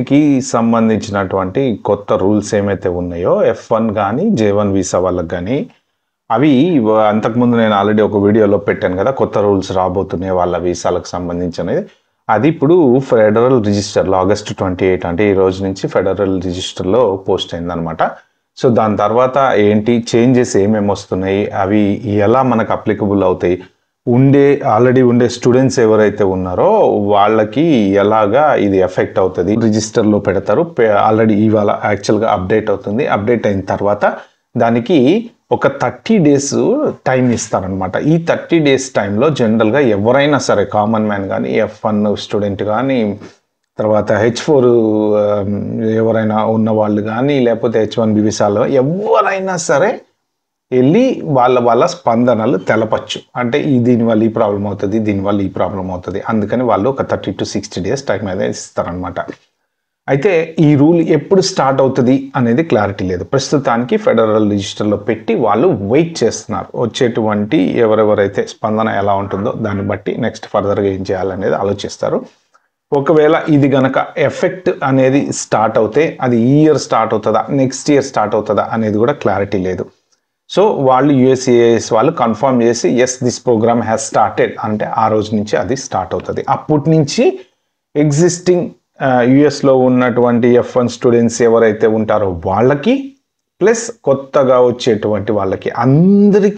కి సంబంధించినటువంటి కొత్త రూల్స్ ఏమైతే ఉన్నాయో F1 గానీ, J1 వీసా వాళ్ళకి గానీ, అవి అంతకుముందు నేను ఆల్రెడీ ఒక వీడియోలో పెట్టాను కదా! కొత్త రూల్స్ రాబోతున్నాయి వాళ్ళ వీసాలకు సంబంధించినది. అది ఇప్పుడు ఫెడరల్ రిజిస్టర్‌లో ఆగస్ట్ 28 అంటే ఈ రోజు నుంచి ఫెడరల్ రిజిస్టర్‌లో పోస్ట్ అయిందనమాట. సో, దాని తర్వాత ఏంటి చేంజెస్ ఏమేమొస్తున్నాయి? అవి ఎలా మనకు అప్లికబుల్ అవుతాయి? ఆల్రెడీ ఉండే స్టూడెంట్స్ ఎవరైతే ఉన్నారో వాళ్ళకి ఎలాగా ఇది ఎఫెక్ట్ అవుతది? రిజిస్టర్‌లో పెడతారు. ఆల్రెడీ ఇవాళ యాక్చువల్‌గా అప్డేట్ అవుతుంది. అప్డేట్ అయిన తర్వాత దానికి ఒక 30 డేస్ టైం ఇస్తారనమాట. ఈ 30 డేస్ టైంలో జనరల్‌గా ఎవరైనా సరే కామన్ మ్యాన్ గానీ, F1 స్టూడెంట్ గానీ, తర్వాత H4 ఎవరైనా ఉన్నవాళ్ళు గానీ, లేకపోతే H1B వీసాలో ఎవరైనా సరే ఎళ్లి వాళ్ళ స్పందనలు తెలపొచ్చు. అంటే దీనివల్ల ఈ ప్రాబ్లమ్ అవుతది, దీనివల్ల ఈ ప్రాబ్లమ్ అవుతది. అందుకని వాళ్ళు ఒక 30-60 డేస్ టైం అనేది ఇస్తారనమాట. అయితే ఈ రూల్ ఎప్పుడు స్టార్ట్ అవుతది అనేది క్లారిటీ లేదు. ప్రస్తుతానికి ఫెడరల్ రిజిస్టర్‌లో పెట్టి వాళ్ళు వెయిట్ చేస్తున్నారు. వచ్చేటువంటి ఎవరెవరైతే స్పందన ఎలా ఉంటుందో దాన్ని బట్టి నెక్స్ట్ ఫర్దర్‌గా ఏం చేయాలనేది ఆలోచిస్తారు. ఒకవేళ ఇది గనక ఎఫెక్ట్ అనేది స్టార్ట్ అవుతే అది ఈ ఇయర్ స్టార్ట్ అవుతదా? నెక్స్ట్ ఇయర్ స్టార్ట్ అవుతదా? అనేది కూడా క్లారిటీ లేదు. సో, వాళ్ళు USCIS వాళ్ళు కన్ఫర్మ్ చేసి దిస్ ప్రోగ్రామ్ హ్యాస్ స్టార్టెడ్ అంటే ఆ రోజు నుంచి అది స్టార్ట్ అవుతది. అప్పటి నుంచి ఎగ్జిస్టింగ్ యూఎస్‌లో ఉన్నటువంటి F1 స్టూడెంట్స్ ఎవరైతే ఉంటారో వాళ్ళకి ప్లస్ కొత్తగా వచ్చేటువంటి వాళ్ళకి అందరికీ